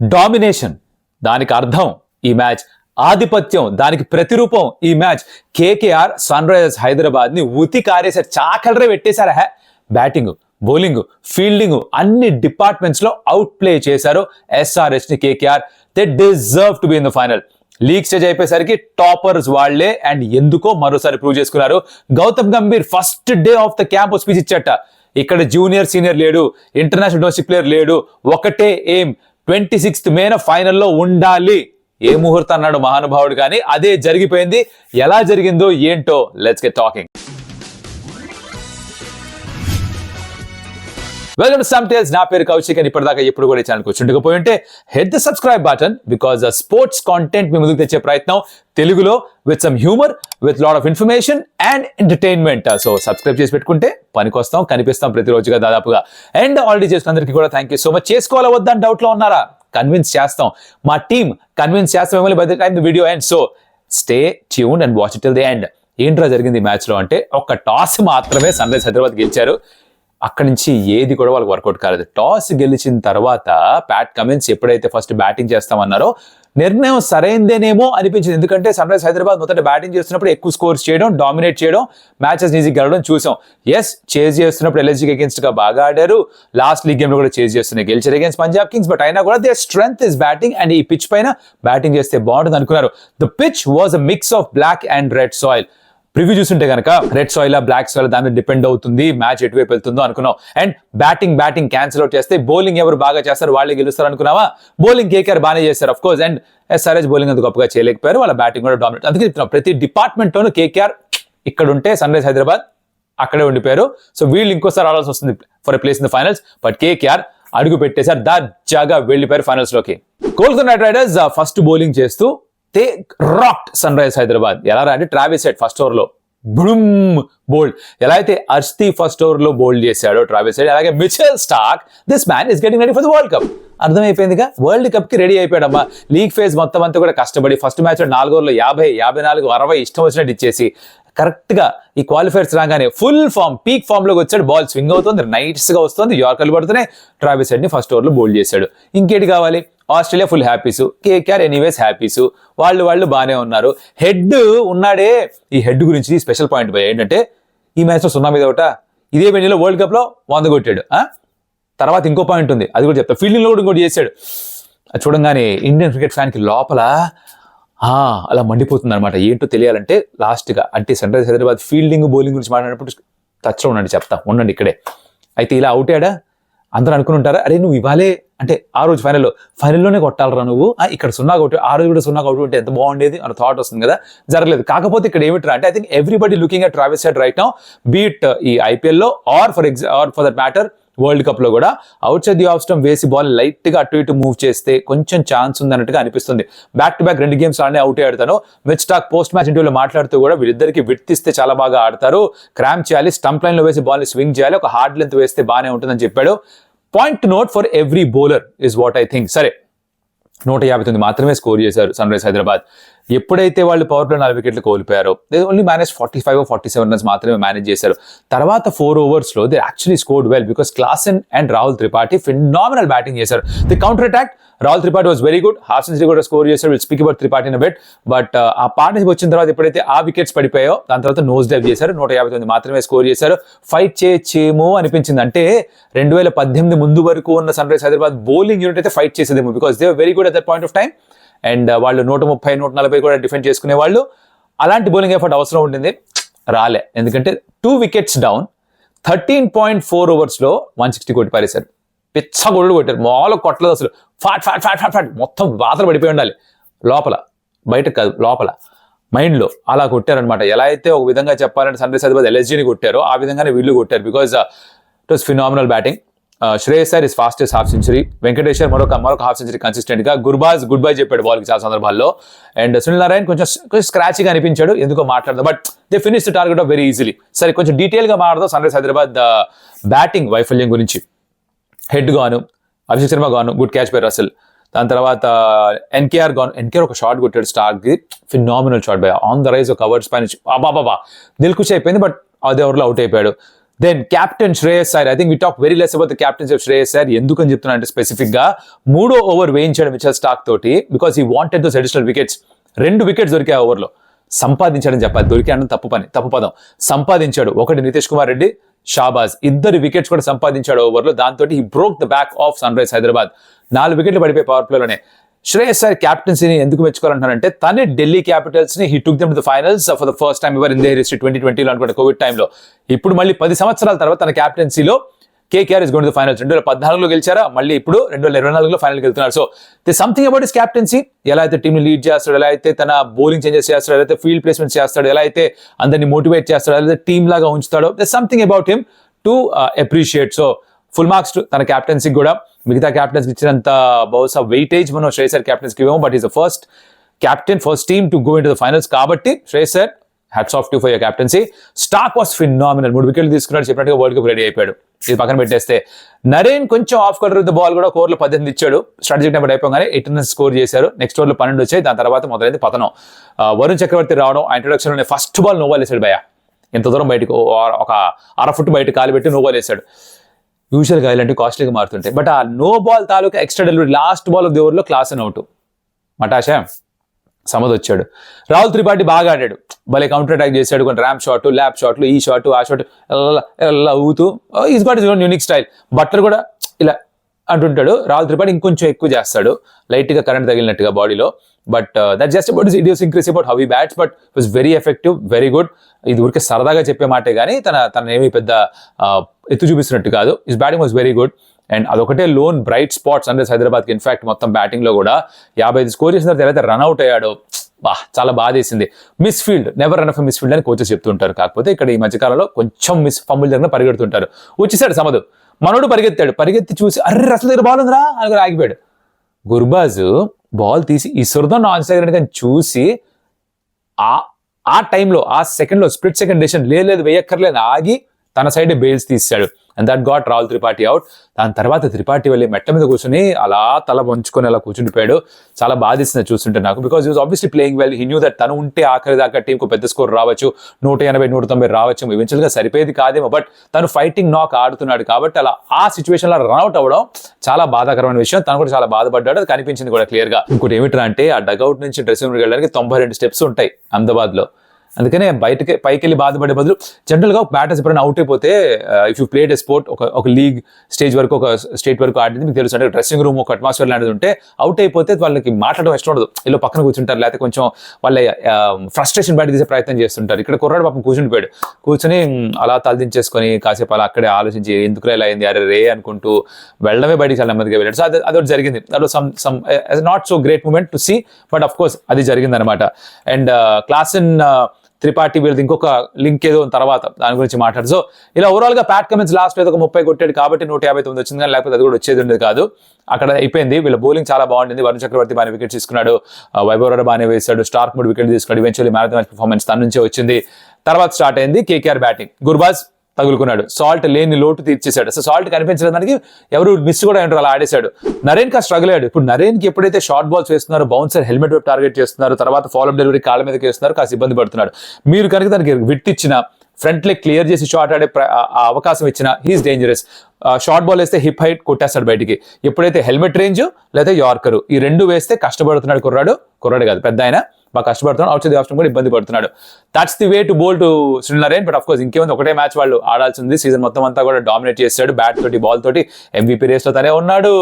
Domination దానికి అర్థం ఈ మ్యాచ్, ఆధిపత్యం దానికి ప్రతిరూపం ఈ మ్యాచ్. కేకేఆర్ సన్ రైజర్స్ హైదరాబాద్ ని ఉతి కారేసారు, చాకలరే పెట్టేశారు. బ్యాటింగ్, బౌలింగ్, ఫీల్డింగ్ అన్ని డిపార్ట్మెంట్స్ లో అవుట్ ప్లే చేశారు ఎస్ఆర్హెచ్ ని KKR. They deserve to be in the final. League stage అయిపోయేసరికి టాపర్స్ వాళ్లే అండ్ ఎందుకో మరోసారి ప్రూవ్ చేసుకున్నారు. Gautam Gambhir first day of the camp speech ఇచ్చట. ఇక్కడ జూనియర్ సీనియర్ లేడు, ఇంటర్నేషనల్ డొమెస్టిక్ ప్లేయర్ లేడు, ఒకటే ఏం 26th మేన ఫైనల్లో ఉండాలి. ఏ ముహూర్తం అన్నాడు మహానుభావుడు, కానీ అదే జరిగిపోయింది. ఎలా జరిగిందో ఏంటో let's get talking. Welcome to some tales. నా పేరు కౌశిక్ అని ఇప్పటిదాకా ఎప్పుడు కూడా ఈ ఛానల్కి వచ్చి ఉండకపోయి ఉంటే hit the subscribe button, because sports content మీ ముందుకు తెచ్చే ప్రయత్నం తెలుగులో with some humour, with lot of information and entertainment. So subscribe చేసి పెట్టుకుంటే పనికొస్తాం, కనిపిస్తాం ప్రతిరోజుగా దాదాపుగా. అండ్ ఆల్రెడీ చేసిన అందరికీ కూడా థ్యాంక్ యూ సో మచ్. చేసుకోవాలా వద్దా అని డౌట్లో ఉన్నారా? కన్విన్స్ చేస్తాం, మా టీం కన్విన్స్ చేస్తాం మిమ్మల్ని by the time the video end. So stay tuned and watch it till the end. ఏంట్రా జరిగింది ఈ మ్యాచ్ లో అంటే, ఒక్క టాస్ మాత్రమే సన్ రైజర్స్ హైదరాబాద్ గెలిచారు. అక్కడి నుంచి ఏది కూడా వాళ్ళకి వర్కౌట్ కాలేదు. టాస్ గెలిచిన తర్వాత ప్యాట్ కమిన్స్ ఎప్పుడైతే ఫస్ట్ బ్యాటింగ్ చేస్తామన్నారో నిర్ణయం సరైందేనేమో అనిపించింది. ఎందుకంటే సన్ రైజర్స్ హైదరాబాద్ మొదట బ్యాటింగ్ చేస్తున్నప్పుడు ఎక్కువ స్కోర్స్ చేయడం, డామినేట్ చేయడం, మ్యాచెస్ ఈజీ గెలవడం చూసాం. ఎస్, చేజ్ చేస్తున్నప్పుడు ఎల్ఎస్జీకి అగేన్స్ట్ గా బాగా ఆడారు. లాస్ట్ లీగ్ గేమ్ లో కూడా చేజ్ చేస్తున్నాయి, గెలిచారు అగేన్స్ పంజాబ్ కింగ్స్. బట్ అయినా కూడా their strength is batting and ఈ పిచ్ పైన బ్యాటింగ్ చేస్తే బాగుంటుంది అనుకున్నారు. The pitch was a mix of black and red soil. Preview చూస్తుంటే కనుక రెడ్ సాయిల్, బ్లాక్ సాయిల్ దాని మీద డిపెండ్ అవుతుంది మ్యాచ్ ఎటువైపు వెళ్తుందో అనుకున్నాం. అండ్ బ్యాటింగ్ క్యాన్సిల్ అవుట్ చేస్తే బౌలింగ్ ఎవరు బాగా చేస్తారు వాళ్ళే గెలుస్తారు అనుకున్నావా? బౌలింగ్ కేకేఆర్ బాగానే చేస్తారు of course. And SRH bowling అంత గొప్పగా చేయలేకపోయారు, వాళ్ళ బ్యాటింగ్ కూడా డామినేట్. అందుకే చెప్తున్నాం, ప్రతి డిపార్ట్మెంట్ లోనూ కేకేఆర్ ఇక్కడ ఉంటే సన్ రైజర్స్ హైదరాబాద్ అక్కడే ఉండిపోయారు. సో వీళ్ళు ఇంకోసారి ఆడాల్సి వస్తుంది for a place in the finals. But KKR అడుగు పెట్టేశారు, దర్జాగా వెళ్ళిపోయారు ఫైనల్స్ లోకి. Kolkata Knight Riders first bowling చేస్తూ they rocked Sunrisers Hyderabad. ఎలా అంటే ట్రావిస్ హెడ్ ఫస్ట్ ఓవర్ లో బుమ్ బోల్డ్. ఎలా అయితే అర్ష్దీప్ ఫస్ట్ ఓవర్ లో బోల్డ్ చేశాడో ట్రావిస్ హెడ్, అలాగే Mitchell Starc, this man is getting ready for the World Cup. అర్థమైపోయిందిగా, వరల్డ్ కప్ కి రెడీ అయిపోయాడమ్మా. లీగ్ ఫేజ్ మొత్తం అంతా కూడా కష్టపడి ఫస్ట్ మ్యాచ్ లో 4 ఓవర్లో 50, 54, 60 ఇష్టం వచ్చినట్టు ఇచ్చేసి కరెక్ట్ గా ఈ క్వాలిఫైర్స్ రాగానే ఫుల్ ఫామ్, పీక్ ఫామ్ లోకి వచ్చాడు. బాల్ స్వింగ్ అవుతుంది, నైట్స్ గా వస్తుంది, యార్కర్లు పడుతున్నాయి. ట్రావిస్ హెడ్ ని ఫస్ట్ ఓవర్ లో బోల్డ్ చేశాడు. ఇంకేటి కావాలి? ఆస్ట్రేలియా ఫుల్ హ్యాపీసు, కేకేఆర్ ఎనీవేస్ హ్యాపీసు, వాళ్ళు బాగానే ఉన్నారు. హెడ్ ఉన్నాడే, ఈ హెడ్ గురించి స్పెషల్ పాయింట్ ఏంటంటే, ఈ మ్యాచ్ లో 0 మీద ఒకట, ఇదే వెన్యూలో వరల్డ్ కప్ లో 100 కొట్టాడు. తర్వాత ఇంకో పాయింట్ ఉంది, అది కూడా చెప్తా. ఫీల్డింగ్ లో కూడా ఇంకోటి చేశాడు. అది చూడంగానే ఇండియన్ క్రికెట్ ఫ్యాన్ కి లోపల అలా మండిపోతుంది అనమాట. ఏంటో తెలియాలంటే లాస్ట్ గా, అంటే Sunrisers Hyderabad fielding bowling గురించి మాట్లాడినప్పుడు టచ్ లో ఉండండి, చెప్తా ఉండండి ఇక్కడే. అయితే ఇలా అవుట్ అయ్యాడా, అందరూ అనుకుని ఉంటారా, అరే నువ్వు ఇవాళే అంటే ఆ రోజు ఫైనల్లోనే కొట్టాలరా నువ్వు, ఇక్కడ 0 కొట్టు, ఆ రోజు కూడా 0 కొట్టు ఉంటే ఎంత బాగుండేది అన్న థాట్ వస్తుంది కదా. జరగలేదు. కాకపోతే ఇక్కడ ఏమిట్రా అంటే, I think everybody looking at Travis Head right now, be it ఈ ఐపీఎల్ లో or for that matter world cup లో కూడా outside the off stump వేసి బాల్ లైట్ గా అటు ఇటు మూవ్ చేస్తే కొంచెం ఛాన్స్ ఉంది అన్నట్టుగా అనిపిస్తుంది. బ్యాక్ టు బ్యాక్ 2 గేమ్స్ ఆడనే అవుట్ ఆడతాను. మిచ్ స్టార్క్ పోస్ట్ మ్యాచ్ ఇంటర్వ్యూలో మాట్లాడుతూ కూడా వీళ్ళిద్దరికి విడ్త్ ఇస్తే చాలా బాగా ఆడతారు, క్రాంప్ చేయాలి, స్టంప్ లైన్ లో వేసి బాల్ ని స్వింగ్ చేయాలి, ఒక హార్డ్ లెంత్ వేస్తే బాగానే ఉంటుందని చెప్పాడు. Point to note for every bowler is what I think. సరే, 159 మాత్రమే స్కోర్ చేశారు సన్ రైజర్స్ హైదరాబాద్. ఎప్పుడైతే వాళ్ళు పవర్ ప్లే 4 వికెట్లు కోల్పోయారో, they only manage 45 or 47 runs మాత్రమే మేనేజ్ చేశారు. తర్వాత 4 overs లో they actually scored well, because Klaasen and Rahul Tripathi phenomenal batting చేశారు. The counter attack, Rahul Tripathi was very good, half century కూడా స్కోర్ చేశారు. Will speak about Tripathi in a bit. But ఆ partnership వచ్చిన తర్వాత ఎప్పుడైతే ఆ వికెట్స్ పడిపోయాయో దాని తర్వాత నోస్ డైవ్ చేశారు. 159 మాత్రమే స్కోర్ చేశారు. ఫైట్ చేయొచ్చేమో అనిపించింది. అంటే 2018 ముందు వరకు ఉన్న Sunrisers Hyderabad bowling unit అయితే ఫైట్ చేసేదేమో, because they very good at that point of time. And వాళ్ళు 130, 140 కూడా డిఫెండ్ చేసుకునే వాళ్ళు. అలాంటి బౌలింగ్ ఎఫర్ట్ అవసరం ఉంటుంది, రాలే. ఎందుకంటే 2 wickets డౌన్, 13.4 overs లో 160 కొట్టి పారేశారు. పిచ్చ గొడ్లు కొట్టారు, మాలో కొట్టలేదు అసలు. ఫాట్ మొత్తం వాతలు పడిపోయి ఉండాలి, లోపల బయటకు కాదు, లోపల మైండ్ లో అలా కొట్టారనమాట. ఎలా అయితే ఒక విధంగా చెప్పాలంటే సన్ రైజర్స్ హైదరాబాద్ ఎల్ఎస్జీని కొట్టారో ఆ విధంగానే వీళ్ళు కొట్టారు. Because it was phenomenal batting. Shreyas sir is fastest half century, Venkateshwar మరొక హాఫ్ సెంచరీ కన్సిస్టెంట్ గా, గుర్బాజ్ గుడ్ బై చెప్పాడు బాల్ కి చాలా సందర్భాల్లో. అండ్ సునీల్ నారాయణ్ కొంచెం స్క్రాచీగా అనిపించాడు, ఎందుకో మాట్లాడదాం. But they finish the target of very easily. సరే, కొంచెం డీటెయిల్ గా మాట్లాడదాం సన్ రైజర్స్ హైదరాబాద్ బ్యాటింగ్ వైఫల్యం గురించి. హెడ్ గాను, అభిషేక్ శర్మ గాను, గుడ్ క్యాచ్ బై రసెల్. దాని తర్వాత ఎన్కేఆర్ ఒక షాట్ కొట్టాడు స్టార్క్ కి, phenomenal shot by on the rise, ఒక కవర్స్ పైన దిల్కుష్ అయిపోయింది. బట్ అదే ఓవర్లో అవుట్ అయిపోయాడు. Then captain Shreyas Iyer, I think we talk very less about the captaincy of Shreyas Iyer. ఎందుకని చెప్తున్నా అంటే స్పెసిఫిక్ గా 3వ ఓవర్ వేయించాడు మిచెల్ స్టార్క్ తోటి, because he wanted those additional wickets. 2 wickets దొరికాయి ఓవర్లో. సంపాదించాడని చెప్పాలి, దొరికాడని తప్పు పదం, సంపాదించాడు. ఒకటి నితీష్ కుమార్ రెడ్డి, షాబాజ్, 2 వికెట్స్ కూడా సంపాదించాడు ఓవర్లో. దాంతో he broke the back of Sunrise Hyderabad. 4 వికెట్లు పడిపోయి పవర్ ప్లేలోనే. శ్రేయస్ అయ్యర్ క్యాప్టెన్సీని ఎందుకు మెచ్చుకోవాలంటారంటే తనే ఢిల్లీ క్యాపిటల్స్ ని he took them to the finals for the first time ever in their history 2020లో అనుకుంటే కోవిడ్ టైంలో. ఇప్పుడు మళ్ళీ 10 సంవత్సరాల తర్వాత తన క్యాప్టెన్సీలో KKR is going to the finals. 2014లో గెలిచారా, మళ్ళీ ఇప్పుడు 2024లో ఫైనల్ వెళ్తున్నారు. So the something about his captaincy, ఎలా అయితే టీమ్ లీడ్ చేస్తాడు, ఎలా అయితే తన బౌలింగ్ చేంజెస్ చేస్తాడు, ఎలా అయితే ఫీల్డ్ ప్లేస్మెంట్స్ చేస్తాడు, ఎలా అయితే అందరినీ మోటివేట్ చేస్తాడు, ఎలా అయితే టీమ్ లాగా ఉంచుతాడో, the something about him to appreciate. So full marks తన క్యాప్టెన్సీకి కూడా. మిగతా క్యాప్టెన్స్ ఇచ్చినంత బహుశా వెయిటేజ్ మనం శ్రేయస్ అయ్యర్ క్యాప్టెన్స్కి ఇవ్వము, but is the first captain, first team to go into the finals. కాబట్టి Shreyas Iyer, hats off to for your captaincy. Starc was phenomenal, 3 వికెట్లు తీసుకున్నాడు, చెప్పినట్టుగా వరల్డ్ కప్ రెడీ అయిపోయాడు. ఇది పక్కన పెట్టేస్తే నరేన్ కొంచెం of colour with the ball కూడా ఓవర్లో 18 ఇచ్చాడు. స్ట్రాటజిక్ నెంబర్ అయిపోగానే 8 రన్స్ స్కోర్ చేశారు. నెక్స్ట్ ఓవర్లో 12 వచ్చాయి. దాని తర్వాత మొదలైంది పతనం. వరుణ్ చక్రవర్తి రావడం, ఆ introduction first ball no ball వేసాడు. భయ ఎంత దూరం బయటకు, ఒక 1/2 ఫుట్ బయట కాలు పెట్టి నో బాల్ వేసాడు. యూజువల్గా ఇలాంటివి కాస్ట్లీగా మారుతుంటాయి, బట్ ఆ నో బాల్ తాలూకా extra delivery last ball of the ఓవర్లో క్లాస్ అని అవుట్. మటాషా సమద్ వచ్చాడు. రాహుల్ త్రిపాఠి బాగా ఆడాడు, భలే కౌంటర్ అటాక్ చేశాడు. కొన్ని ర్యాంప్ షాట్లు, ల్యాప్ షాట్లు, ఈ షాట్ ఆ షాట్ ఎలా ఊతూ he's got his unique style. Buttler కూడా ఇలా అంటుంటాడు. రాహుల్ త్రిపాఠి ఇంకొంచెం ఎక్కువ చేస్తాడు, లైట్గా కరెంట్ తగిలినట్టుగా బాడీలో. But that just about his idiosyncrasy about how he bats, but was very effective, very good. ఇది ఊరికే సరదాగా చెప్పే మాటే కానీ తన ఏమీ పెద్ద ఎత్తు చూపిస్తున్నట్టు కాదు. His batting was very good. And అదొకటే lone bright spot Sunrise హైదరాబాద్కి. ఇన్ఫాక్ట్ మొత్తం బ్యాటింగ్లో కూడా 55 స్కోర్ చేసిన తర్వాత ఎలా రన్అట్ అయ్యాడో చాలా బాధేసింది. Miss field, never run of miss field అని కోచెస్ చెప్తుంటారు. కాకపోతే ఇక్కడ ఈ మధ్యకాలంలో కొంచెం మిస్ ఫంబుల్ జరిగిన పరిగెడుతుంటారు. వచ్చేసాడు సమదు, మనోడు పరిగెత్తాడు, పరిగెత్తి చూసి అర్రే రసల్ దగ్గర బాల్ ఉందిరా అని ఆగిపోయాడు. గుర్బాజ్ బాల్ తీసి ఇసురుదాం నాన్ స్ట్రైక్ కానీ చూసి ఆ టైంలో ఆ సెకండ్లో స్ప్లిట్ సెకండ్ డెసిషన్ లేదు వేయక్కర్లేదు ఆగి తన సైడ్ బెయిల్స్ తీసాడు. And that got Rahul Tripathi out. దాని తర్వాత త్రిపాఠి వెళ్ళి మెట్ట మీద కూర్చొని అలా తల వంచుకొని అలా కూర్చుండిపోయాడు. చాలా బాధిస్తుంది చూస్తుంటే నాకు, because he was obviously playing well. He knew that తను ఉంటే ఆఖరి దాకా టీంకు పెద్ద స్కోర్ రావచ్చు, 180, 190 రావచ్చు, ఈవెన్చువల్గా సరిపోయేది కాదేమో. బట్ తను ఫైటింగ్ నాక్ ఆడుతున్నాడు కాబట్టి అలా ఆ సిచ్యువేషన్లో రన్అట్ అవ్వడం చాలా బాధాకరమైన విషయం. తను కూడా చాలా బాధపడ్డాడు, అది కనిపించింది కూడా క్లియర్గా. ఇంకోటి ఏమిట్రా అంటే ఆ డగౌట్ నుంచి డ్రెస్సింగ్ రూమ్కి వెళ్ళడానికి 92 స్టెప్స్ ఉంటాయి అహ్మదాబాద్లో. అందుకనే పైకి వెళ్ళి బాధపడే బదులు జనరల్గా బ్యాటర్స్ ఎప్పుడైనా అవుట్ అయిపోతే, if you played a sport, ఒక లీగ్ స్టేజ్ వరకు, ఒక స్టేట్ వరకు ఆడింది మీకు తెలుసు. అంటే డ్రెస్సింగ్ రూమ్ ఒక అట్మాస్ఫియర్ లాంటిది ఉంటే అవుట్ అయిపోతే వాళ్ళకి మాట్లాడడం ఇష్టం ఉండదు, ఇలా పక్కన కూర్చుంటారు, లేకపోతే కొంచెం వాళ్ళ ఫ్రస్ట్రేషన్ బయట తీసే ప్రయత్నం చేస్తుంటారు. ఇక్కడ కుర్రాడు పాపం కూర్చొని అలా తలదించేసుకొని కాసేపు అలా అక్కడే ఆలోచించి ఎందుకు ఇలా అయింది అరే రే అనుకుంటూ వెళ్ళడమే బయటికి చాలా నెమ్మదిగా వెళ్ళాడు. సో అదొకటి జరిగింది. That was some not so great moment to see, but of course అది జరిగింది అనమాట. అండ్ క్లాసెన్ త్రిపాఠి వీళ్ళది ఇంకొక లింక్ ఏదో తర్వాత దాని గురించి మాట్లాడు. సో ఇలా ఓవరాల్ గా ప్యాట్ కమిన్స్ లాస్ట్ ఏదో ఒక 30 కొట్టాడు కాబట్టి 159 వచ్చింది, కానీ లేకపోతే అది కూడా వచ్చేది ఉండేది కాదు. అక్కడ అయిపోయింది. వీళ్ళ బౌలింగ్ చాలా బాగుంటుంది. వరుణ్ చక్రవర్తి బాగా వికెట్ తీసుకున్నాడు, వైభవ్ రాడ్ బాగానే వేశాడు, స్టార్క్ 3 వికెట్ తీసుకున్నాడు. Eventually man of the match performance తన నుంచే వచ్చింది. తర్వాత స్టార్ట్ అయింది కేకేఆర్ బ్యాటింగ్. గుర్బాజ్ తగులుకున్నాడు, సాల్ట్ లేని లోటు తీర్చేశాడు. అసలు సాల్ట్ కనిపించడం దానికి ఎవరు మిస్ కూడా ఏంటారు, అలా ఆడేశాడు. నరేన్ కా స్ట్రగుల్ అయ్యాడు. ఇప్పుడు నరేన్ కి ఎప్పుడైతే షార్ట్ బాల్స్ వేస్తున్నారు, బౌన్సర్ హెల్మెట్ వైపు టార్గెట్ చేస్తున్నారు, తర్వాత ఫాలోఅప్ డెలివరీ కాళ్ళ మీదకి వేస్తున్నారు, కాస్త ఇబ్బంది పడుతున్నాడు. మీరు కనుక దానికి విట్ ఇచ్చిన, ఫ్రంట్ లెగ్ క్లియర్ చేసి షాట్ ఆడే అవకాశం ఇచ్చిన, హీస్ డేంజరస్. షార్ట్ బాల్ వేస్తే హిప్ హైట్ కొట్టేస్తాడు బయటికి. ఎప్పుడైతే హెల్మెట్ రేంజ్ లేదా యార్కరు ఈ 2 వేస్తే కష్టపడుతున్నాడు కుర్రాడు కాదు పెద్ద ఆయన, బాగా కష్టపడుతున్నాడు. అవుట్ సైడ్ ది ఆప్షన్ కూడా ఇబ్బంది పడుతున్నాడు. That's the way to bowl to Sunil Narine. But of course ఇంకేముంది, ఒకటే మ్యాచ్ వాళ్ళు ఆడాల్సింది. సీజన్ మొత్తం అంతా కూడా డామినేట్ చేశాడు, బ్యాట్ తోటి బాల్ తోటి MVP రేస్ లో తనే ఉన్నాడు.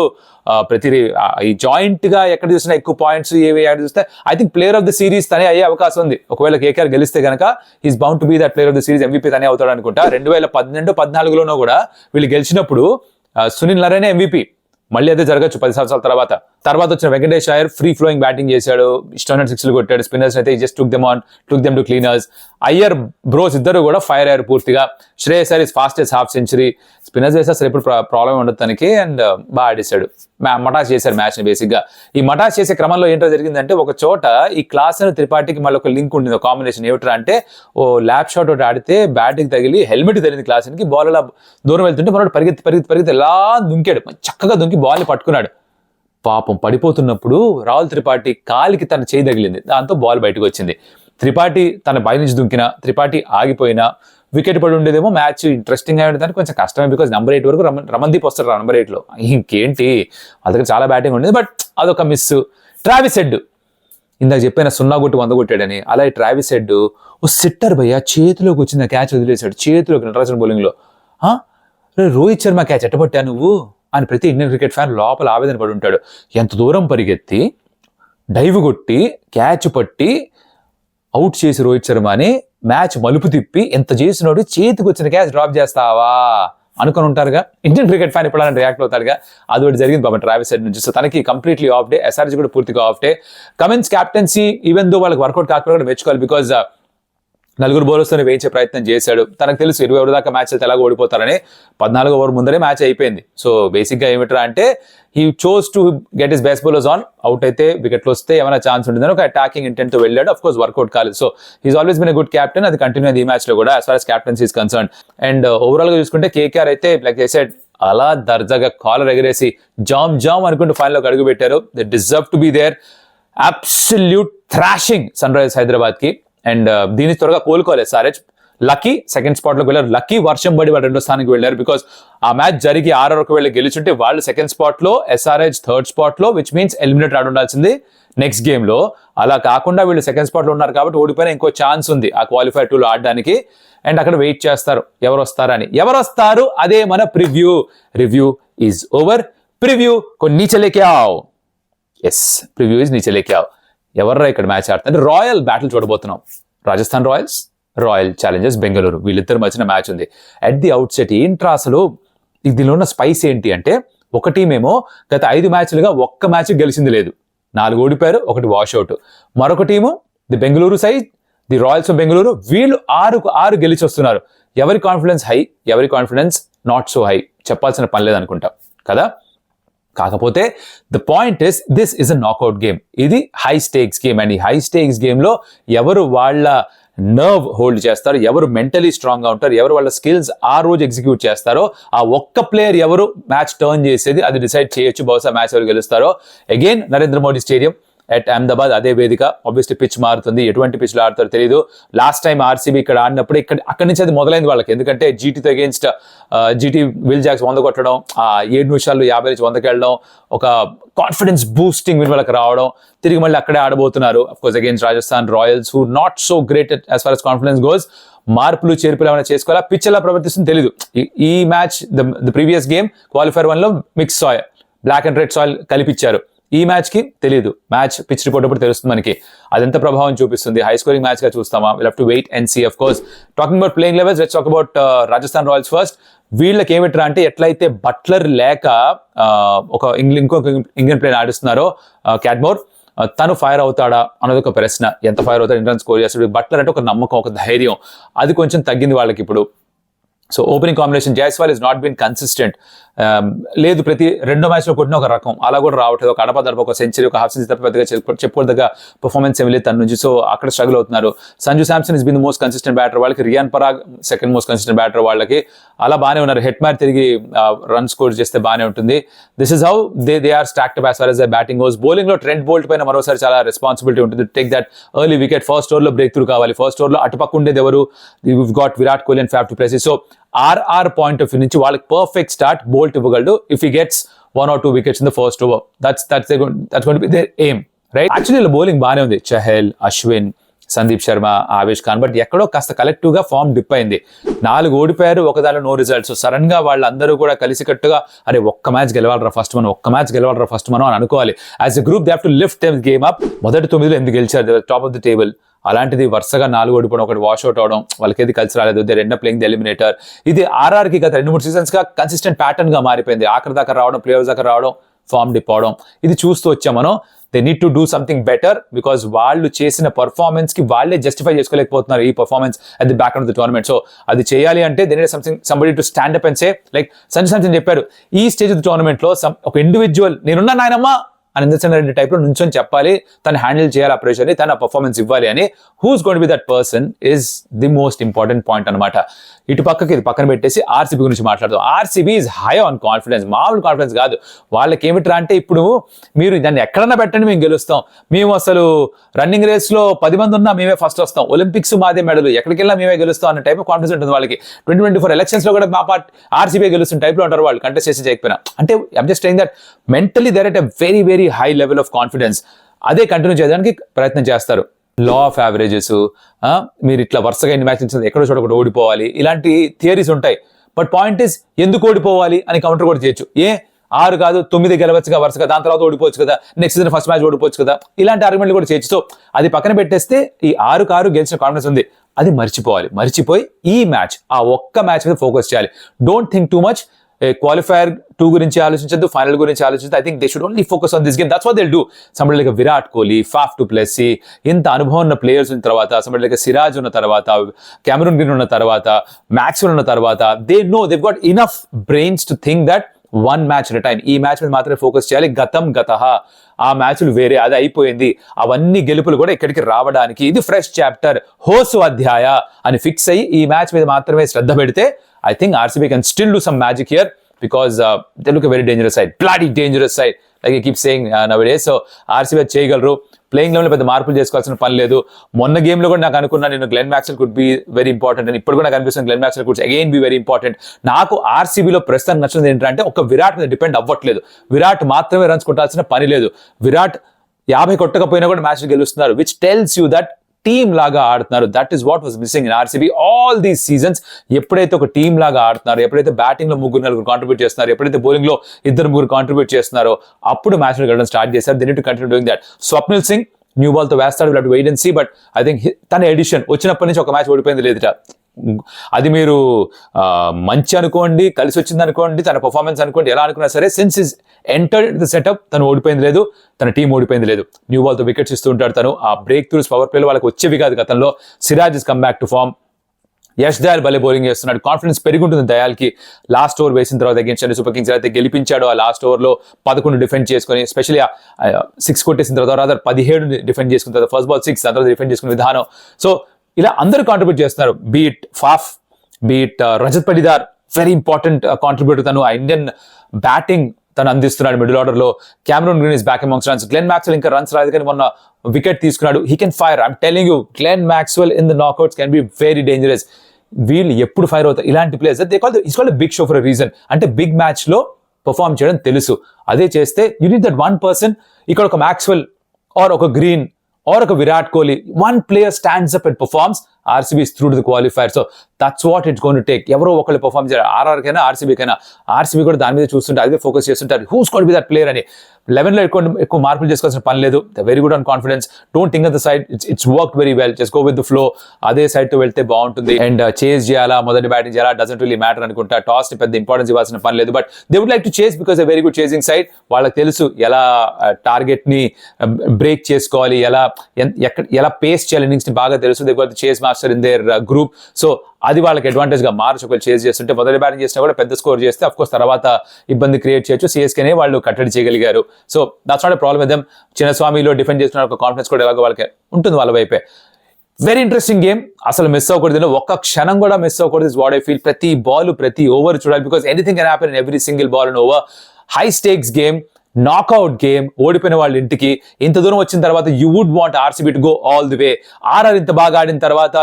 ఈ జాయింట్ గా ఎక్కడ చూసినా ఎక్కువ పాయింట్స్ ఏవి చూస్తే I think player of the series తనే అయ్యే అవకాశం ఉంది. ఒకవేళ కేకేఆర్ గెలిస్తే కనుక is bound to be that player of the series, MVP తనే అవుతాడు అనుకుంటా. 2012-14లోనూ కూడా వీళ్ళు గెలిచినప్పుడు సునీల్ నరేనే MVP. మళ్ళీ అదే జరగచ్చు 10 సంవత్సరాల తర్వాత వచ్చిన Venkatesh Iyer free flowing batting చేశాడు, ఇష్టమైన 6లు కొట్టాడు. స్పిన్నర్స్ అయితే just took them to cleaners. Iyer bros ఇద్దరు కూడా ఫైర్ అయ్యారు పూర్తిగా. Shreyas Iyer is fastest half century. Spinners వేస్తే అసలు ఎప్పుడు ప్రాబ్లం ఉండదు తనకి. అండ్ బాగా ఆడేశాడు, మటాష్ చేశారు మ్యాచ్ ని. బేసిక్ గా ఈ మటాష్ చేసే క్రమంలో ఏంటో జరిగిందంటే, ఒక చోట ఈ క్లాసెన్ త్రిపాఠికి మళ్ళీ ఒక లింక్ ఉంటుంది, కాంబినేషన్. ఏమిట్రా అంటే, ఓ ల్యాప్ షాట్ ఒకటి ఆడితే బ్యాటింగ్ తగిలి హెల్మెట్ తగిలింది క్లాసెన్ కి. బాల్ అలా దూరం వెళ్తుంటే మనోడు పరిగెత్తి ఎలా దుంకాడు, చక్కగా దుంకి బాల్ని పట్టుకున్నాడు. పాపం పడిపోతున్నప్పుడు రాహుల్ త్రిపాఠి కాలికి తన చేయి తగిలింది, దాంతో బాల్ బయటకు వచ్చింది. త్రిపాఠి తన బై నుంచి దుంకినా, త్రిపాఠి ఆగిపోయినా వికెట్ పడి ఉండేదేమో మ్యాచ్ ఇంట్రెస్టింగ్ గా ఉండేదానికి కొంచెం కష్టమే, బికాజ్ నెంబర్ 8 వరకు రమన్దీప్ వస్తారు నెంబర్ 8 లో. ఇంకేంటి వాళ్ళ దగ్గర చాలా బ్యాటింగ్ ఉండేది, బట్ అదొక మిస్. ట్రావిస్ హెడ్ ఇందాక చెప్పిన 0 కొట్టి 100 కొట్టాడని, అలాగే ట్రావిస్ హెడ్ ఓ సిట్టర్ భయ్య చేతిలోకి వచ్చింది క్యాచ్ వదిలేశాడు, చేతిలోకి నటరాజన్ బౌలింగ్ లో. రోహిత్ శర్మ క్యాచ్ ఎట్టబట్టా నువ్వు అని ప్రతి ఇండియన్ క్రికెట్ ఫ్యాన్ లోపల ఆవేదన పడి ఉంటాడు. ఎంత దూరం పరిగెత్తి డైవ్ కొట్టి క్యాచ్ పట్టి అవుట్ చేసి రోహిత్ శర్మని మ్యాచ్ మలుపు తిప్పి ఎంత చేసినోడు చేతికి వచ్చిన క్యాచ్ డ్రాప్ చేస్తావా అనుకుని ఉంటారుగా ఇండియన్ క్రికెట్ ఫ్యాన్. ఇప్పుడు రియాక్ట్ అవుతారుగా, అది ఒకటి జరిగింది పాపం ట్రావిస్ హెడ్ నుంచి. సో తనకి కంప్లీట్లీ ఆఫ్ డే, ఎస్ఆర్జీ కూడా పూర్తిగా of day. Cummins captaincy even though వాళ్ళకి వర్కౌట్ కాకపోతే కూడా మెచ్చుకోవాలి, బికాజ్ 4 బౌలర్స్తోనే వేయించే ప్రయత్నం చేశాడు. తనకు తెలుసు 20 ఓవర్ దాకా మ్యాచ్ అయితే ఎలాగో ఓడిపోతారని, 14 ఓవర్ ముందరే మ్యాచ్ అయిపోయింది. సో బేసిక్గా ఏమిట్రా అంటే he chose to get his best bowlers on, out అయితే వికెట్లు వస్తే ఏమైనా ఛాన్స్ ఉంటుందని ఒక అటాకింగ్ ఇంటెంట్ తో వెళ్ళాడు. అఫ్ కోర్స్ వర్కౌట్ కాలేదు. So he's always been a good captain, అది కంటిన్యూ అయింది ఈ మ్యాచ్ లో కూడా as far as captaincy is concerned. And overall గా చూసుకుంటే కేకేఆర్ అయితే లైక్ ఐ సెడ్ అలా దర్జాగా కాలర్ ఎగరేసి జామ్ అనుకుంటూ ఫైనల్ లోకి అడుగు పెట్టారు. They deserve to be there. Absolute thrashing Sunrisers Hyderabad కి. అండ్ దీన్ని త్వరగా కోలుకోలేదు SRH. లక్కీ సెకండ్ స్పాట్ లోకి వెళ్ళారు, లక్కీ వర్షం పడి వాళ్ళు 2వ స్థానానికి వెళ్ళారు. బికాస్ ఆ మ్యాచ్ జరిగి 6 వరకు వెళ్ళి గెలుచుంటే వాళ్ళు సెకండ్ స్పాట్ లో, SRH థర్డ్ స్పాట్ లో, విచ్ మీన్స్ ఎలిమినేట్ ఆడి ఉండాల్సింది నెక్స్ట్ గేమ్ లో. అలా కాకుండా వీళ్ళు సెకండ్ స్పాట్ లో ఉన్నారు కాబట్టి ఓడిపోయినా ఇంకో ఛాన్స్ ఉంది ఆ క్వాలిఫైర్ 2 లో ఆడడానికి. అండ్ అక్కడ వెయిట్ చేస్తారు ఎవరు వస్తారని. ఎవరు వస్తారు అదే మన preview. Review is over, preview కో నీచే లేకే ఆవ్. ఎస్, ప్రివ్యూ ఈజ్ నీచే లేకే ఆవ్. ఎవర్రా ఇక్కడ మ్యాచ్ ఆడుతుంటే రాయల్ బ్యాటిల్ చూడబోతున్నాం. Rajasthan Royals, royal Challengers Bengaluru, వీళ్ళిద్దరు మధ్యన మ్యాచ్ ఉంది. అట్ ది అవుట్ సెట్ ఏంట్రా అసలు దీనిలో ఉన్న స్పైస్ ఏంటి అంటే, ఒక టీం ఏమో గత 5 మ్యాచ్లుగా ఒక్క మ్యాచ్ గెలిచింది లేదు, 4 ఓడిపోయారు, 1 వాష్అవుట్. మరొక team the Bengaluru side, the Royals of Bengaluru, వీళ్ళు 6 గెలిచి వస్తున్నారు. ఎవరి కాన్ఫిడెన్స్ హై, ఎవరి కాన్ఫిడెన్స్ నాట్ సో హై చెప్పాల్సిన పని లేదనుకుంటా కదా. కాకపోతే the point is this is a knockout game, ఇది హై స్టేక్స్ గేమ్. అండ్ ఈ హై స్టేక్స్ గేమ్ లో ఎవరు వాళ్ళ నర్వ్ హోల్డ్ చేస్తారు, ఎవరు మెంటలీ స్ట్రాంగ్ గా ఉంటారు, ఎవరు వాళ్ళ స్కిల్స్ ఆ రోజు ఎగ్జిక్యూట్ చేస్తారో, ఆ ఒక్క ప్లేయర్ ఎవరు మ్యాచ్ టర్న్ చేసేది అది డిసైడ్ చేయొచ్చు బహుశా మ్యాచ్ ఎవరు గెలుస్తారో. Again Narendra Modi Stadium at Ahmedabad, అదే వేదిక. ఆబ్వియస్లీ పిచ్ మారుతుంది, ఎటువంటి పిచ్లో ఆడతారో తెలియదు. లాస్ట్ టైం ఆర్సీబీ ఇక్కడ ఆడినప్పుడు అక్కడి నుంచి అది మొదలైంది వాళ్ళకి, ఎందుకంటే జీటీతో అగేన్స్ట్ జీటీ విల్ జాక్స్ 100 కొట్టడం, 7 నిమిషాల్లో 50 నుంచి 100కి వెళ్ళడం, ఒక కాన్ఫిడెన్స్ బూస్టింగ్ విన్ వాళ్ళకి రావడం, తిరిగి మళ్ళీ అక్కడే ఆడబోతున్నారు. Of course against Rajasthan Royals who not so great as far as confidence goes. మార్పులు చేర్పులు ఏమైనా చేసుకోవాలా, పిచ్ ఎలా ప్రవర్తిస్తుందో తెలియదు. ఈ match the previous game qualifier 1 లో mix soil, black and red soil కలిపిచ్చారు. ఈ మ్యాచ్ కి తెలియదు, మ్యాచ్ పిచ్ రిపోర్ట్ అప్పుడు తెలుస్తుంది మనకి అదెంత ప్రభావం చూపిస్తుంది. హై స్కోరింగ్ మ్యాచ్ గా చూస్తామా, will have to wait and see. Of course talking about playing levels, let's talk about Rajasthan Royals first. వీళ్ళకి ఏమిట్రా అంటే, ఎట్లయితే బట్లర్ లేక ఒక ఇంకొక ఇంగ్లాండ్ ప్లేయర్ ఆడిస్తున్నారో క్యాడ్మోర్, తను ఫైర్ అవుతాడా అన్నది ఒక ప్రశ్న. ఎంత ఫైర్ అవుతాడు, ఎన్ని రన్స్ స్కోర్ చేస్తాడు. బట్లర్ అంటే ఒక నమ్మకం, ఒక ధైర్యం, అది కొంచెం తగ్గింది వాళ్ళకి ఇప్పుడు. So opening combination Jaiswal is not been consistent. లేదు, ప్రతి 2 మ్యాచ్లో కొట్టిన ఒక రకం, అలా కూడా రావట్లేదు. ఒక అడప దడప, ఒక సెంచరీ, ఒక హాఫ్ సెంచరీ తప్ప పెద్దగా చెప్పుకోదగ్గ పర్ఫార్మెన్స్ ఏమి లేదు తన నుంచి. సో అక్కడ స్ట్రగుల్ అవుతున్నారు. Sanju Samson is been the most consistent batter వాళ్ళకి, Riyan Parag second most consistent batter వాళ్ళకి. అలా బాగానే ఉన్నారు. హెట్ మ్యాచ్ తిరిగి రన్ స్కోర్ చేస్తే బాగానే ఉంటుంది. This is how they are stacked up as far as the batting goes. Bowling లో ట్రెంట్ బోల్ట్ పైన మరోసారి చాలా రెస్పాన్సిబిలిటీ ఉంటుంది. Take that early wicket. First over లో బ్రేక్ త్రూ కావాలి. ఫస్ట్ ఓవర్ లో అటుపక్క ఉండేది ఎవరు, got Virat Kohli and Faf du Plessis. So RR point of view నుంచి వాళ్ళకి పర్ఫెక్ట్ స్టార్ట్ బోల్ట్ ఇవ్వగలడు if he gets 1 or 2 wickets in the first over. That's going to be their aim, right? Actually bowling బాగానే ఉంది. Chahal, Ashwin, Sandeep Sharma, Avesh Khan, but ఎక్కడో కాస్త collective గా form dip అయింది. 4 ఓడిపోయారు, ఒకదానిలో నో రిజల్ట్స్. సడన్ గా వాళ్ళందరూ కూడా కలిసికట్టుగా అరే ఒక్క మ్యాచ్ గెలవాలరా ఫస్ట్ మనం అని అనుకోవాలి. As a group they have to lift them game up. మొదటి 9లో ఎందుకు గెలిచారు, టాప్ ఆఫ్ ది టేబుల్. అలాంటిది వరుసగా 4 ఓడిపోవడం, ఒకటి వాష్అవుట్ అవడం, వాళ్ళకి ఏది కలిసి రాలేదు. They end up playing the eliminator. ఇది ఆర్ఆర్ కి గత 2-3 సీజన్స్ గా కన్సిస్టెంట్ ప్యాటర్న్ గా మారిపోయింది. ఆఖరి దాకా రావడం, ప్లేయర్స్ దాకా రావడం, ఫామ్ డిప్ అవడం, ఇది చూస్తూ వచ్చాం మనం. They need to do something better because వాళ్ళు చేసిన పర్ఫార్మెన్స్ కి వాళ్ళే జస్టిఫై చేసుకోలేకపోతున్నారు ఈ performance at the back of the tournament. So అది చేయాలి అంటే they need somebody to stand up and say, like Sanju Samson చెప్పారు, ఈ స్టేజ్ ఆఫ్ ది టోర్నమెంట్ లో ఒక ఇండివిజువల్ నేనున్నా నాయనమ్మా ఇంద్రసేన రెడ్డి టైప్ లో నుంచొని చెప్పాలి, తను హ్యాండిల్ చేయాలి ఆ ప్రెషర్ ని, తన పర్ఫార్మెన్స్ ఇవ్వాలి అని. Who's going to be that person is the most important point అనమాట. ఇటు పక్కకి ఇది పక్కన పెట్టేసి ఆర్సీబీ గురించి మాట్లాడదాం. RCB is high on confidence, మామూలు కాన్ఫిడెన్స్ కాదు వాళ్ళకి. ఏమిట్రా అంటే ఇప్పుడు మీరు దాన్ని ఎక్కడన్నా పెట్టండి మేము గెలుస్తాం, మేము అసలు రన్నింగ్ రేస్ లో 10 మంది ఉన్నా మేమే ఫస్ట్ వస్తాం, ఒలింపిక్స్ మాదే మెడల్, ఎక్కడికి వెళ్ళినా మేమే గెలుస్తాం అన్న టైప్ ఆఫ్ కాన్ఫిడెన్స్ ఉంటుంది వాళ్ళకి. 2024 ఎలక్షన్స్ లో కూడా మా పార్టీ ఆర్సీబీ గెలుస్తున్న టైప్ లో ఉంటారు వాళ్ళు, కంటెస్ట్ చేసి చేయకపోయినా. అంటే I'm just saying that mentally they're at a very very high level of confidence. అదే కంటిన్యూ చేయడానికి ప్రయత్నం చేస్తారు. లా ఆఫ్ యావరేజెస్, మీరు ఇట్లా వరుసగా ఎన్ని మ్యాచెస్ ఎక్కడో చోట ఓడిపోవాలి, ఇలాంటి థియరీస్ ఉంటాయి. బట్ పాయింట్ ఇస్ ఎందుకు ఓడిపోవాలి అని కౌంటర్ కూడా చేయొచ్చు. 6 కాదు 9 గెలవచ్చుగా వరుసగా, దాని తర్వాత ఓడిపోవచ్చు కదా, నెక్స్ట్ సీజన్ ఫస్ట్ మ్యాచ్ ఓడిపోవచ్చు కదా, ఇలాంటి ఆర్గ్యుమెంట్లు కూడా చేయొచ్చు. సో అది పక్కన పెట్టేస్తే ఈ 6 గెలిచిన కాన్ఫిడెన్స్ ఉంది, అది మర్చిపోయి ఈ మ్యాచ్, ఆ ఒక్క మ్యాచ్ మీద ఫోకస్ చేయాలి. Don't think too much. Qualifier 2 గురించి ఆలోచించద్దు, ఫైనల్ గురించి ఆలోచించద్దు. I think they should only focus on this game. That's what they will do. Somebody like Virat Kohli, Faf du Plessis, ఇంత అనుభవం ఉన్న ప్లేయర్స్ ఉన్న తర్వాత, సంబడి లైక్ సిరాజ్ ఉన్న తర్వాత, కెమెరూన్ గ్రీన్ ఉన్న తర్వాత, మ్యాక్స్వెల్ ఉన్న తర్వాత, they know they got enough brains to think that one match at a time. ఈ మ్యాచ్ మీద మాత్రమే ఫోకస్ చేయాలి. గతః ఆ మ్యాచ్లు వేరే, అది అయిపోయింది. అవన్నీ గెలుపులు కూడా ఇక్కడికి రావడానికి ఇది ఫ్రెష్ చాప్టర్, హోసు అధ్యాయ అని ఫిక్స్ అయ్యి ఈ మ్యాచ్ మీద మాత్రమే శ్రద్ధ పెడితే I think RCB can still do some magic here because they look a very dangerous side, bloody dangerous side, like I keep saying nowadays. So RCB చేయగలరు. ప్లేయింగ్ లెవెల్ పెద్ద మార్పులు చేసుకోవాల్సిన పని లేదు. మొన్న గేమ్ లో కూడా నాకు అనుకున్నా నేను Glenn Maxwell could be very important అని, ఇప్పుడు కూడా నాకు అనిపిస్తుంది Glenn Maxwell could again be very important. నాకు ఆర్సీబీలో ప్రస్తుతం నచ్చింది ఏంటంటే ఒక విరాట్ మీద డిపెండ్ అవ్వట్లేదు. విరాట్ మాత్రమే రన్స్ కొట్టాల్సిన పని లేదు. విరాట్ 50 కొట్టకపోయినా కూడా మ్యాచ్ గెలుస్తున్నారు, which tells you that team లాగా ఆడుతున్నారు. That is what was missing in RCB all these seasons. ఎప్పుడైతే ఒక టీమ్ లాగా ఆడుతున్నారు, ఎప్పుడైతే బ్యాటింగ్ లో 3-4 కాంట్రిబ్యూట్ చేస్తున్నారు, ఎప్పుడైతే బౌలింగ్ లో 2-3 కాంట్రిబ్యూట్ చేస్తున్నారో అప్పుడు మ్యాచ్ గెలవడం స్టార్ట్ చేశారు. They need to continue doing that. Swapnil Singh new ball తో వేస్తాడు, will have to wait and see. But I think తన ఎడిషన్ వచ్చినప్పటి నుంచి ఒక మ్యాచ్ ఓడిపోయింది లేదుట. అది మీరు మంచి అనుకోండి, కలిసి వచ్చింది అనుకోండి, తన పర్ఫార్మెన్స్ అనుకోండి, ఎలా అనుకున్నా సరే since is entered the setup తను ఓడిపోయింది లేదు, తన టీం ఓడిపోయింది లేదు. న్యూ బాల్ తో వికెట్స్ ఇస్తూ ఉంటాడు తను. ఆ బ్రేక్ త్రూస్ పవర్ ప్లేలో వాళ్ళకి వచ్చేవి కాదు గతంలో. Siraj is come back to form. Yash Dayal భలే బౌలింగ్ చేస్తున్నాడు. కాన్ఫిడెన్స్ పెరుగుంటుంది దయాల్కి. లాస్ట్ ఓవర్ వేసిన తర్వాత అగేన్స్ట్ చెన్నై సూపర్ కింగ్స్ అయితే గెలిపించాడు. ఆ లాస్ట్ ఓవర్లో 11 డిఫెండ్ చేసుకుని, ఎస్పెషల్లీ 6 కొట్టేసిన తర్వాత, రాదర్ 17 డిఫెండ్ చేసుకున్న తర్వాత, ఫస్ట్ బాల్ 6, దాని తర్వాత డిఫెండ్ చేసుకునే విధానం. సో ఇలా అందరూ కాంట్రిబ్యూట్ చేస్తున్నారు. Be it Faf, be it Rajat Patidar, very important contributor తను. ఆ ఇండియన్ బ్యాటింగ్ తను అందిస్తున్నాడు మిడిల్ ఆర్డర్ లో. Cameron Green is back amongst runs. Glenn Maxwell ఇంకా రన్స్ రాదు కానీ మొన్న వికెట్ తీసుకున్నాడు. He can fire. I'm telling you, Glenn Maxwell in the knockouts can be very dangerous. వీళ్ళు ఎప్పుడు ఫైర్ అవుతారు ఇలాంటి players. They call it's called big show for a reason. అంటే బిగ్ మ్యాచ్ లో పర్ఫార్మ్ చేయడం తెలుసు. అదే చేస్తే you need that one person. ఇక్కడ ఒక మ్యాక్స్వెల్ ఆర్ ఒక green or a Virat Kohli, one player stands up and performs. RCB is through to the qualifier. So that's what it's going to take. ఎవరో ఒకళ్ళు perform చేయాలి. RR కైనా RCB కైనా. RCB కూడా దాని మీద చూస్తుంటే అదే ఫోకస్ చేస్తుంటారు. Who's going to be that player అని. 11 లో ఎక్కువ మార్పులు చేసుకోవాల్సిన పని లేదు. Very good on confidence. Don't think of the side. It's worked very well. Just go with the flow. అదే సైడ్ తో వెళ్తే బాగుంటుంది. అండ్ చేజ్ చేయాలా, మొదటి బ్యాటింగ్ చేయాలా, డజంట్ రియలీ మ్యాటర్ అనుకుంటా. టాస్ ని పెద్ద ఇంపార్టెన్స్ ఇవ్వాల్సిన పని లేదు. But they would like to chase because a very good chasing side. వాళ్ళకి తెలుసు ఎలా టార్గెట్ ని బ్రేక్ చేసుకోవాలి, ఎలా పేస్ చేయాలి. ఇన్నింగ్స్ ని బాగా తెలుసు. They got the chase master in there group. So అది వాళ్ళకి అడ్వాంటేజ్ గా మార్చి ఒకవేళ చేజ్ చేస్తుంటే, మొదటి బ్యాటింగ్ చేసినా కూడా పెద్ద స్కోర్ చేస్తే అఫ్ కోర్స్ తర్వాత ఇబ్బంది క్రియేట్ చేయొచ్చు. సిఎస్కేనే వాళ్ళు కట్టడి చేయగలిగారు. So that's not a problem with them. చిన్నస్వామిలో డిఫెండ్ చేస్తున్న ఒక కాన్ఫిడెన్స్ కూడా ఎలాగో వాళ్ళకి ఉంటుంది వాళ్ళ వైపే. Very interesting game. అసలు మిస్ అవ్వకూడదు, ఒక్క క్షణం కూడా మిస్ అవ్వకూడదు. Is what I feel. ప్రతి బాల్ ప్రతి ఓవర్ చూడాలి. Because anything can happen in every single ball and over. High stakes game, knockout game. ఓడిపోయిన వాళ్ళ ఇంటికి ఇంత దూరం వచ్చిన తర్వాత you would want RCB to go all the way. RR ఇంత బాగా ఆడిన తర్వాత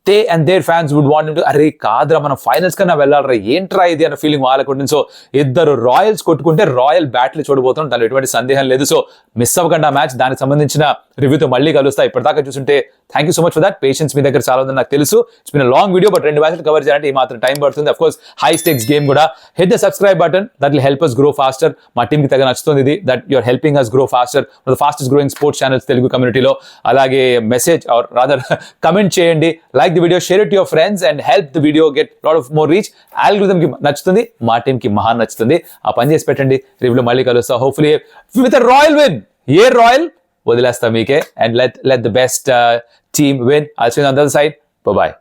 they and their fans would want him to, అరే కాదురా మనం ఫైనల్స్ కన్నా వెళ్ళాలరా, ఏంట్రా ఇది అన్న ఫీలింగ్ వాళ్ళకు ఉంటుంది. సో ఇద్దరు రాయల్స్ కొట్టుకుంటే రాయల్ బ్యాట్లు చూడబోతున్నాం, దానిలో ఎటువంటి సందేహం లేదు. సో మిస్ అవ్వకుండా మ్యాచ్. దానికి సంబంధించిన రివ్యూతో మళ్ళీ కలుస్తా. ఇప్పటిదాకా చూస్తుంటే thank you so much for that. Patience మీ దగ్గర చాలా ఉందని నాకు తెలుసు. It's been long video, but 2 మ్యాచ్లు కవర్ చేయాలంటే ఈ మాత్రం టైం పడుతుంది. Of course high stakes game కూడా. Hit the subscribe button, that will help us grow faster. మా టీమ్ కి తగ్గ నచ్చుతుంది ఇది, that you're helping us grow faster. The fastest growing sports channels Telugu కమ్యూనిటీలో. అలాగే మెసేజ్ ఆర్ రాదర్ కమెంట్ చేయండి, like the video, share it your friends and help the video get lot of more reach. Algorithm కి నచ్చుతుంది, మా team కి మహా నచ్చుతుంది. ఆ పని చేసి పెట్టండి. రివ్యూలో మళ్ళీ కలుస్తా hopefully with a royal win. A royal వదిలేస్తా మీకే. And let the best team win. I'll see you on the other side. Bye bye.